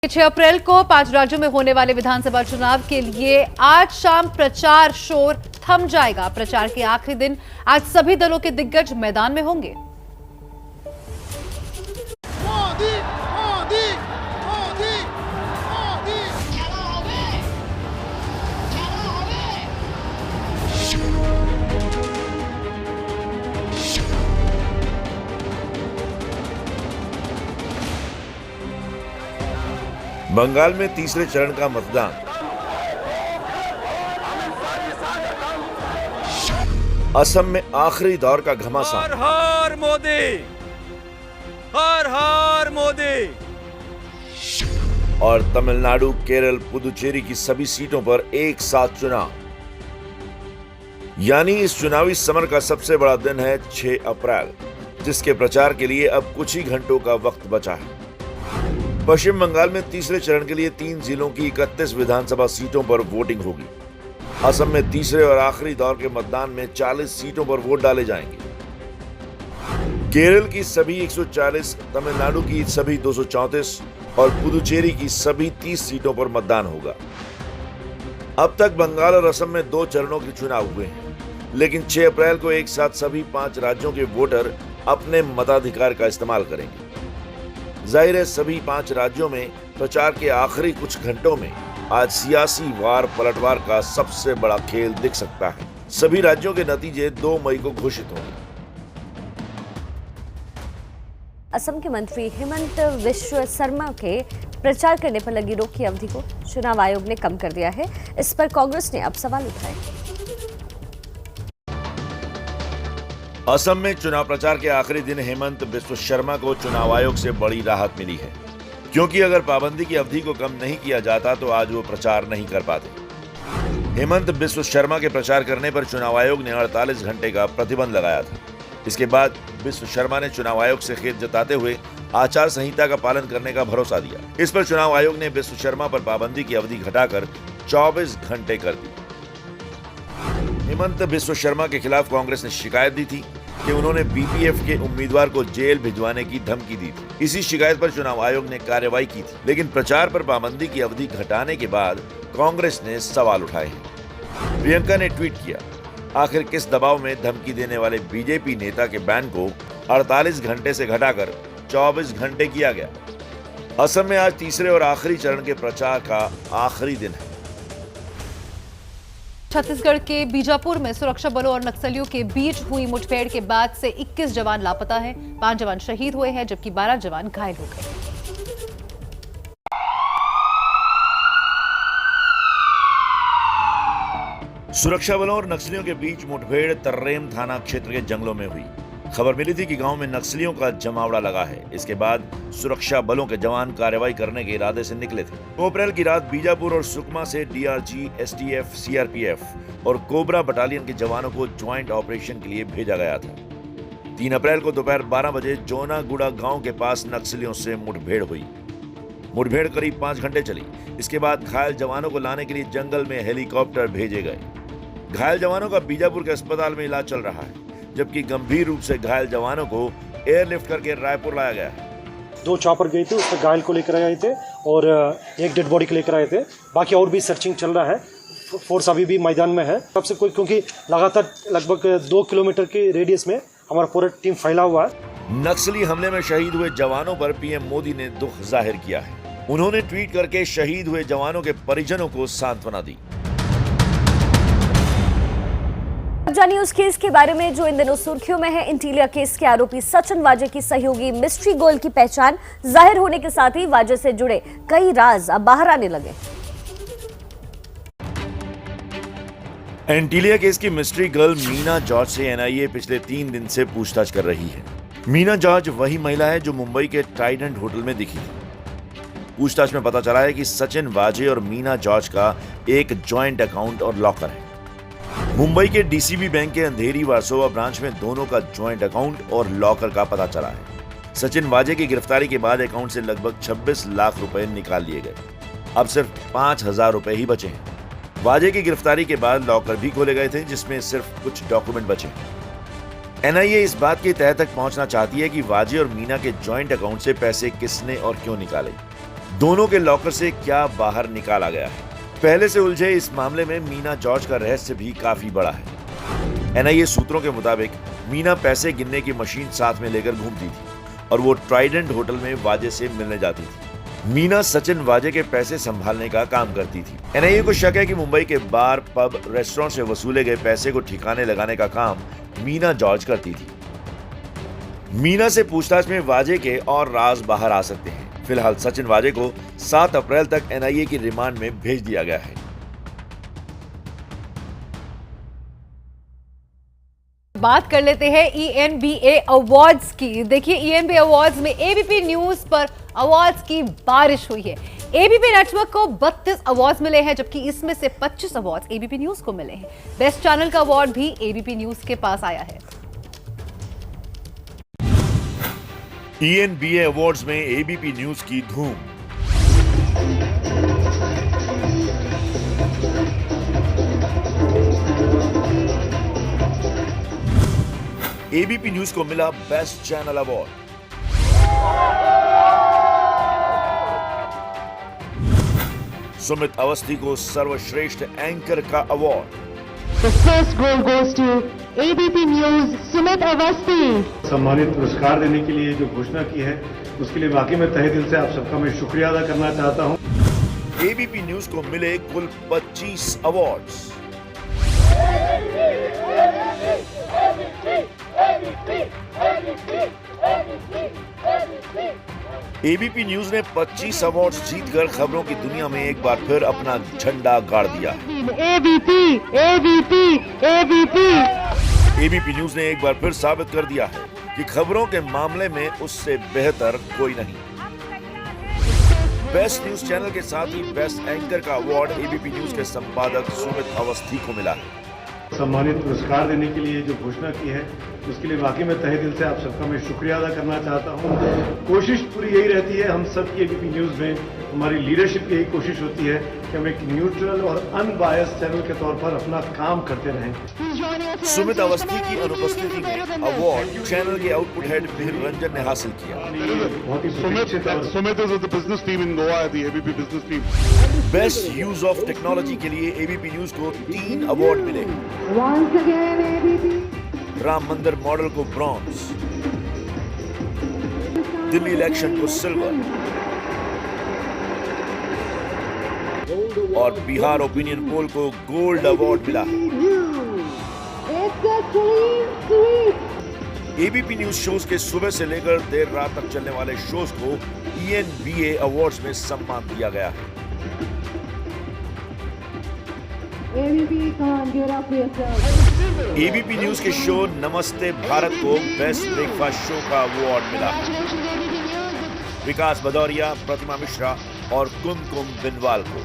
6 अप्रैल को 5 राज्यों में होने वाले विधानसभा चुनाव के लिए आज शाम प्रचार शोर थम जाएगा। प्रचार के आखिरी दिन आज सभी दलों के दिग्गज मैदान में होंगे। मोदी, मोदी, मोदी, मोदी। बंगाल में तीसरे चरण का मतदान, असम में आखिरी दौर का घमासान, हर हर मोदी, हर हर मोदी, और तमिलनाडु, केरल, पुदुचेरी की सभी सीटों पर एक साथ चुनाव। यानी इस चुनावी समर का सबसे बड़ा दिन है 6 अप्रैल, जिसके प्रचार के लिए अब कुछ ही घंटों का वक्त बचा है। पश्चिम बंगाल में तीसरे चरण के लिए 3 जिलों की 31 विधानसभा सीटों पर वोटिंग होगी। असम में तीसरे और आखिरी दौर के मतदान में 40 सीटों पर वोट डाले जाएंगे। केरल की सभी 140, तमिलनाडु की सभी 234 और पुदुचेरी की सभी 30 सीटों पर मतदान होगा। अब तक बंगाल और असम में 2 चरणों के चुनाव हुए हैं, लेकिन 6 अप्रैल को एक साथ सभी 5 राज्यों के वोटर अपने मताधिकार का इस्तेमाल करेंगे। जाहिर है, सभी 5 राज्यों में प्रचार के आखिरी कुछ घंटों में आज सियासी वार पलटवार का सबसे बड़ा खेल दिख सकता है। सभी राज्यों के नतीजे 2 मई को घोषित होंगे। असम के मंत्री हेमंत बिस्वा शर्मा के प्रचार करने पर लगी रोक की अवधि को चुनाव आयोग ने कम कर दिया है। इस पर कांग्रेस ने अब सवाल उठाए। असम में चुनाव प्रचार के आखिरी दिन हेमंत बिस्वा शर्मा को चुनाव आयोग से बड़ी राहत मिली है, क्योंकि अगर पाबंदी की अवधि को कम नहीं किया जाता तो आज वो प्रचार नहीं कर पाते। हेमंत बिस्वा शर्मा के प्रचार करने पर चुनाव आयोग ने 48 घंटे का प्रतिबंध लगाया था। इसके बाद बिस्वा शर्मा ने चुनाव आयोग से खेद जताते हुए आचार संहिता का पालन करने का भरोसा दिया। इस पर चुनाव आयोग ने बिस्वा शर्मा पर पाबंदी की अवधि घटाकर 24 घंटे कर दी। हेमंत बिस्वा शर्मा के खिलाफ कांग्रेस ने शिकायत दी थी कि उन्होंने बीपीएफ के उम्मीदवार को जेल भिजवाने की धमकी दी थी। इसी शिकायत पर चुनाव आयोग ने कार्रवाई की थी, लेकिन प्रचार पर पाबंदी की अवधि घटाने के बाद कांग्रेस ने सवाल उठाए हैं। प्रियंका ने ट्वीट किया, आखिर किस दबाव में धमकी देने वाले बीजेपी नेता के बैन को 48 घंटे से घटाकर 24 घंटे किया गया। असम में आज तीसरे और आखिरी चरण के प्रचार का आखिरी दिन है। छत्तीसगढ़ के बीजापुर में सुरक्षा बलों और नक्सलियों के बीच हुई मुठभेड़ के बाद से 21 जवान लापता हैं। 5 जवान शहीद हुए हैं, जबकि 12 जवान घायल हो गए। सुरक्षा बलों और नक्सलियों के बीच मुठभेड़ तर्रेम थाना क्षेत्र के जंगलों में हुई। खबर मिली थी कि गांव में नक्सलियों का जमावड़ा लगा है। इसके बाद सुरक्षा बलों के जवान कार्रवाई करने के इरादे से निकले थे। 2 अप्रैल की रात बीजापुर और सुकमा से डीआरजी, एसटीएफ, सीआरपीएफ और कोबरा बटालियन के जवानों को ज्वाइंट ऑपरेशन के लिए भेजा गया था। 3 अप्रैल को दोपहर 12 बजे जोनागुड़ा गांव के पास नक्सलियों से मुठभेड़ हुई। मुठभेड़ करीब 5 घंटे चली। इसके बाद घायल जवानों को लाने के लिए जंगल में हेलीकॉप्टर भेजे गए। घायल जवानों का बीजापुर के अस्पताल में इलाज चल रहा है, जबकि गंभीर रूप से घायल जवानों को एयरलिफ्ट करके रायपुर लाया गया है। 2 चॉपर गए थे, उसमें घायल को लेकर आए थे और एक डेड बॉडी को लेकर आए थे। बाकी और भी सर्चिंग चल रहा है। फोर्स अभी भी मैदान में है। सबसे कोई, क्योंकि लगातार लगभग 2 किलोमीटर के रेडियस में हमारा पूरा टीम फैला हुआ है। नक्सली हमले में शहीद हुए जवानों पर पीएम मोदी ने दुख जाहिर किया है। उन्होंने ट्वीट करके शहीद हुए जवानों के परिजनों को सांत्वना दी। जानिए उस केस के बारे में जो इन दिनों सुर्खियों में है। इंटीलिया केस के आरोपी सचिन वाजे की सहयोगी मिस्ट्री गोल्ड की पहचान जाहिर होने के साथ ही वाजे से जुड़े कई राज अब बाहर आने लगे। एंटीलिया केस की मिस्ट्री गर्ल मीना जॉर्ज से एनआईए पिछले 3 दिन से पूछताछ कर रही है। मीना जॉर्ज वही महिला है जो मुंबई के ट्राइडेंट होटल में दिखी थी। पूछताछ में पता चला है कि सचिन वाजे और मीना जॉर्ज का एक ज्वाइंट अकाउंट और लॉकर है। मुंबई के डीसीबी बैंक के अंधेरी वारसोवा ब्रांच में दोनों का ज्वाइंट अकाउंट और लॉकर का पता चला है। सचिन वाजे की गिरफ्तारी के बाद अकाउंट से लगभग 26 लाख रुपए निकाल लिए गए। अब सिर्फ 5,000 रुपए ही बचे हैं। वाजे की गिरफ्तारी के बाद लॉकर भी खोले गए थे, जिसमें सिर्फ कुछ डॉक्यूमेंट बचे हैं। एनआईए इस बात की तह तक पहुंचना चाहती है कि वाजे और मीना के ज्वाइंट अकाउंट से पैसे किसने और क्यों निकाले। दोनों के लॉकर से क्या बाहर निकाला गया है? पहले से उलझे इस मामले में मीना जॉर्ज का रहस्य भी काफी बड़ा है। एनआईए सूत्रों के मुताबिक मीना पैसे गिनने की मशीन साथ में लेकर घूमती थी और वो ट्राइडेंट होटल में वाजे से मिलने जाती थी। मीना सचिन वाजे के पैसे संभालने का काम करती थी। एनआईए को शक है कि मुंबई के बार, पब, रेस्टोरेंट से वसूले गए पैसे को ठिकाने लगाने का काम मीना जॉर्ज करती थी। मीना से पूछताछ में वाजे के और राज बाहर आ सकते हैं। फिलहाल सचिन वाजे को 7 अप्रैल तक एनआईए की रिमांड में भेज दिया गया है। बात कर लेते हैं ENBA अवार्ड्स की। देखिए, ENBA अवार्ड्स में एबीपी न्यूज पर अवार्ड्स की बारिश हुई है। एबीपी नेटवर्क को 32 अवार्ड्स मिले हैं, जबकि इसमें से 25 अवार्ड्स एबीपी न्यूज को मिले हैं। बेस्ट चैनल का अवार्ड भी एबीपी न्यूज के पास आया है। ENBA अवार्ड्स में एबीपी न्यूज की धूम। एबीपी न्यूज को मिला best channel award. Sumit Awasthi को सर्वश्रेष्ठ एंकर का award. The first goal goes to ABP News, Sumit Avasthi. सम्मानित पुरस्कार देने के लिए जो घोषणा की है उसके लिए वाकई में तहे दिल से आप सबका मैं शुक्रिया अदा करना चाहता हूं। एबीपी न्यूज को मिले कुल 25 अवार्ड्स। एबीपी न्यूज ने 25 अवार्ड्स जीतकर खबरों की दुनिया में एक बार फिर अपना झंडा गाड़ दिया। एबीपी न्यूज ने एक बार फिर साबित कर दिया है कि खबरों के मामले में उससे बेहतर कोई नहीं। बेस्ट न्यूज चैनल के साथ ही बेस्ट एंकर का अवार्ड एबीपी न्यूज के संपादक सुमित अवस्थी को मिला है। सम्मानित पुरस्कार देने के लिए जो घोषणा की है उसके लिए वाकई में तहे दिल से आप सबका मैं शुक्रिया अदा करना चाहता हूं। कोशिश पूरी यही रहती है, हम सब की एबीपी न्यूज में हमारी लीडरशिप की यही कोशिश होती है कि हम एक न्यूट्रल और अनबायस चैनल के तौर पर अपना काम करते रहें। सुमित अवस्थी की अनुपस्थिति में अवार्ड चैनल के आउटपुट हेड मिहिर रंजन ने हासिल किया। बहुत ही Sumit is with the business team in Goa, the ABP business team. Best use of technology के लिए एबीपी न्यूज को 3 अवार्ड मिले। Once again, ABP. राम मंदिर मॉडल को ब्रॉन्ज, दिल्ली इलेक्शन को सिल्वर और बिहार ओपिनियन पोल को गोल्ड अवार्ड मिला। It's a clean sweep. ABP news shows के सुबह से लेकर देर रात तक चलने वाले शोज को ENBA अवार्ड्स में सम्मान दिया गया है। ABP, come on, give it up for yourself. ABP news के शो नमस्ते भारत को बेस्ट ब्रेकफास्ट शो का अवार्ड मिला। विकास भदौरिया, प्रतिमा मिश्रा और कुमकुम बिनवाल को।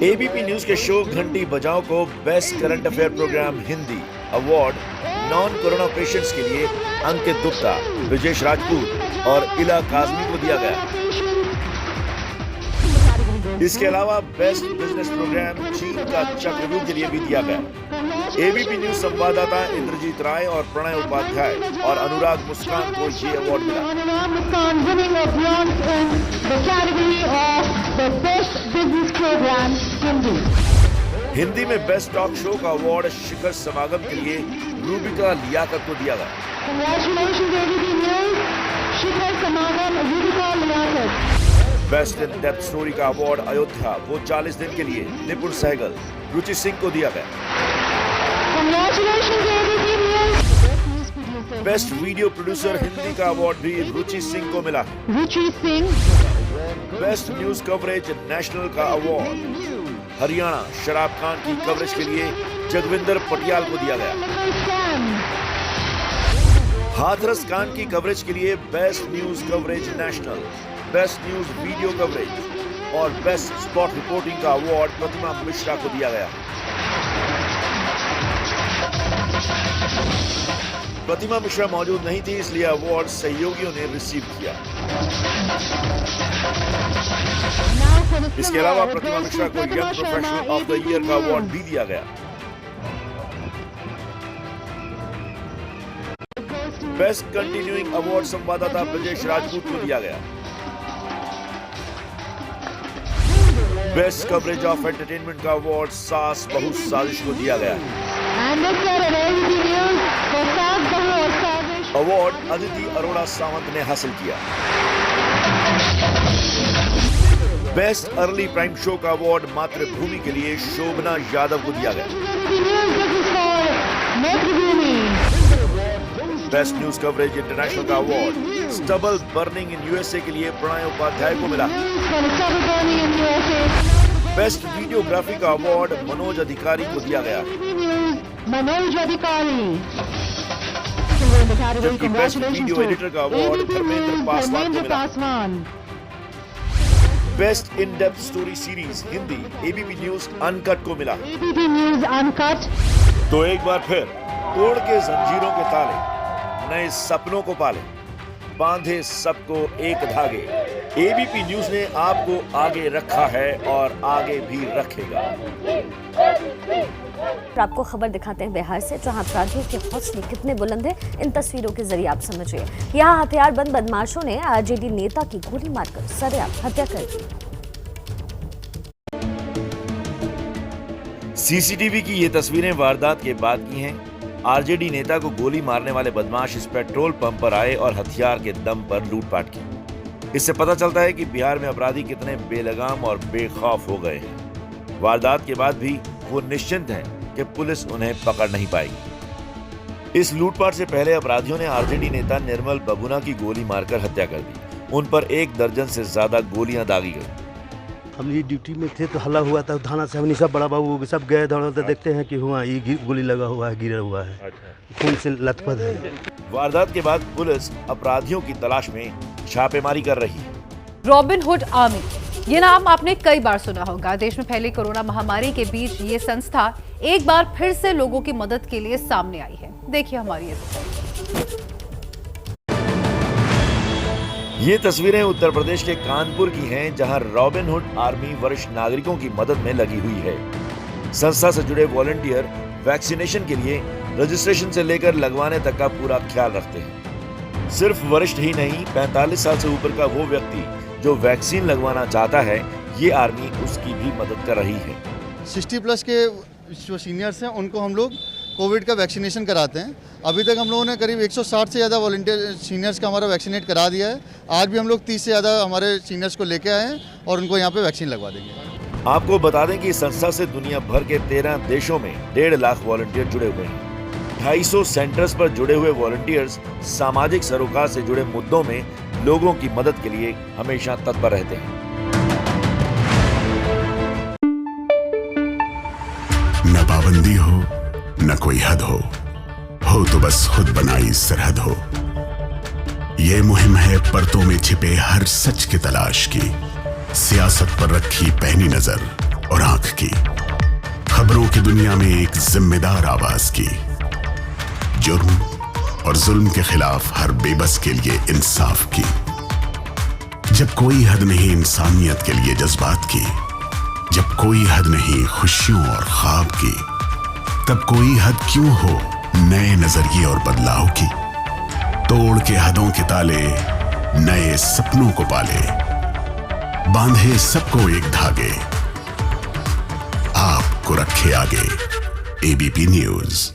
एबीपी न्यूज के शो घंटी बजाओ को best current affair programme Hindi award non corona patients के लिए अंकित गुप्ता, विजेश राजपूत और इला काजमी को दिया गया। इसके अलावा बेस्ट बिजनेस प्रोग्राम चीन का चक्रव्यूह के लिए भी दिया गया। एबीपी न्यूज संवाददाता इंद्रजीत राय और प्रणय उपाध्याय और अनुराग मुस्कान को ये अवार्ड मिला। हिंदी में बेस्ट टॉक शो का अवार्ड शिखर समागम के लिए रूबिका लियाकत को दिया गया। बेस्ट इन डेप्थ स्टोरी का अवार्ड अयोध्या वो 40 दिन के लिए निपुण सहगल, रुचि सिंह को दिया गया। बेस्ट वीडियो प्रोड्यूसर हिंदी का अवार्ड भी रुचि सिंह को मिला। बेस्ट न्यूज कवरेज नेशनल का अवार्ड हरियाणा शराब कांड की कवरेज के लिए जगविंदर पटियाल को दिया गया। हाथरस कांड की कवरेज के लिए best news coverage national, best news video coverage और बेस्ट स्पॉट रिपोर्टिंग का अवार्ड प्रतिमा मिश्रा को दिया गया। प्रतिमा मिश्रा मौजूद नहीं थी, इसलिए अवार्ड सहयोगियों ने रिसीव किया। इसके अलावा प्रतिमा मिश्रा को young professional of the year का अवार्ड भी दिया गया। बेस्ट कंटिन्यूइंग अवार्ड संवाददाता ब्रजेश राजपूत को दिया गया। बेस्ट कवरेज ऑफ एंटरटेनमेंट का अवार्ड सास बहू साजिश को दिया गया है। And this year at ABC News for Saas Bahu और साजिश अवार्ड अदिति अरोड़ा सावंत ने हासिल किया। बेस्ट अर्ली प्राइम शो का अवार्ड मातृभूमि के लिए शोभना यादव को दिया गया। बेस्ट न्यूज कवरेज इंटरनेशनल का award stubble burning in USA के लिए प्रणय उपाध्याय को मिला। बेस्ट वीडियोग्राफी का अवार्ड मनोज अधिकारी को दिया गया। मनोज अधिकारी। जबकि बेस्ट वीडियो एडिटर का अवार्ड धर्मेंद्र पासवान को मिला। Best in depth story series Hindi ABP news uncut को मिला। ABP news uncut. तो एक बार फिर तोड़ के जंजीरों के ताले, नए सपनों को पाले, बांधे सबको एक धागे। एबीपी न्यूज ने आपको आगे रखा है और आगे भी रखेगा। आपको खबर दिखाते हैं बिहार से, जहां अपराधियों के हौसले कितने बुलंद हैं इन तस्वीरों के जरिए आप समझिए। यहां हथियारबंद बदमाशों ने आरजेडी नेता की गोली मारकर सरेआम हत्या कर दी। सीसीटीवी की ये तस्वीरें वारदात के बाद की हैं। आरजेडी नेता को गोली मारने वाले बदमाश इस पेट्रोल पंप पर आए और हथियार के दम पर लूटपाट की। इससे पता चलता है कि बिहार में अपराधी कितने बेलगाम और बेखौफ हो गए हैं। वारदात के बाद भी वो निश्चिंत हैं कि पुलिस उन्हें पकड़ नहीं पाएगी। इस लूटपाट से पहले अपराधियों ने आरजेडी नेता निर्मल बबूना की गोली मारकर हत्या कर दी। उन पर 1 दर्जन से ज्यादा गोलियां दागी गई। हम ये ड्यूटी में थे तो हल्ला हुआ था थाना से, हमने सब बड़ा बाबू सब गए दौड़ तो देखते हैं कि हुआ ये गोली लगा हुआ है, गिरा हुआ है, खून से लथपथ है। वारदात के बाद पुलिस अपराधियों की तलाश में छापेमारी कर रही है। रॉबिनहुड आर्मी, ये नाम आपने कई बार सुना होगा। देश में फैली कोरोना महामारी के बीच ये संस्था एक बार फिर से लोगों की मदद के लिए सामने आई है। देखिए हमारी ये रिपोर्ट। ये तस्वीरें उत्तर प्रदेश के कानपुर की हैं, जहां रॉबिनहुड आर्मी वरिष्ठ नागरिकों की मदद में लगी हुई है। संस्था से जुड़े वॉलंटियर वैक्सीनेशन के लिए रजिस्ट्रेशन से लेकर लगवाने तक का पूरा ख्याल रखते हैं। सिर्फ वरिष्ठ ही नहीं, 45 साल से ऊपर का वो व्यक्ति जो वैक्सीन लगवाना चाहता है, ये आर्मी उसकी भी मदद कर रही है। 60+ के जो सीनियर्स हैं उनको हम लोग कोविड का वैक्सीनेशन कराते हैं। अभी तक हम लोगों ने करीब 160 से ज़्यादा वॉलंटियर सीनियर्स का हमारा वैक्सीनेट करा दिया है। आज भी हम लोग 30 से ज़्यादा हमारे सीनियर्स को लेके आए हैं और उनको यहाँ पे वैक्सीन लगवा देंगे। आपको बता दें कि इस संस्था से दुनिया भर के 13 देशों में 1.5 लाख वॉलंटियर जुड़े हुए हैं। 250 सेंटर्स पर जुड़े हुए वॉलंटियर्स सामाजिक सरोकार से जुड़े मुद्दों में लोगों की मदद के लिए हमेशा तत्पर रहते हैं। न पाबंदी हो न कोई हद हो तो बस खुद बनाई सरहद हो। ये मुहिम है परतों में छिपे हर सच की तलाश की, सियासत पर रखी पैनी नजर और आंख की, खबरों की दुनिया में एक जिम्मेदार आवाज की, जुर्म और जुल्म के खिलाफ हर बेबस के लिए इंसाफ की। जब कोई हद नहीं इंसानियत के लिए जज्बात की, जब कोई हद नहीं खुशियों और ख्वाब की, तब कोई हद क्यों हो नए नजरिए और बदलाव की। तोड़ के हदों के ताले, नए सपनों को पाले, बांधे सबको एक धागे, आपको रखे आगे एबीपी न्यूज।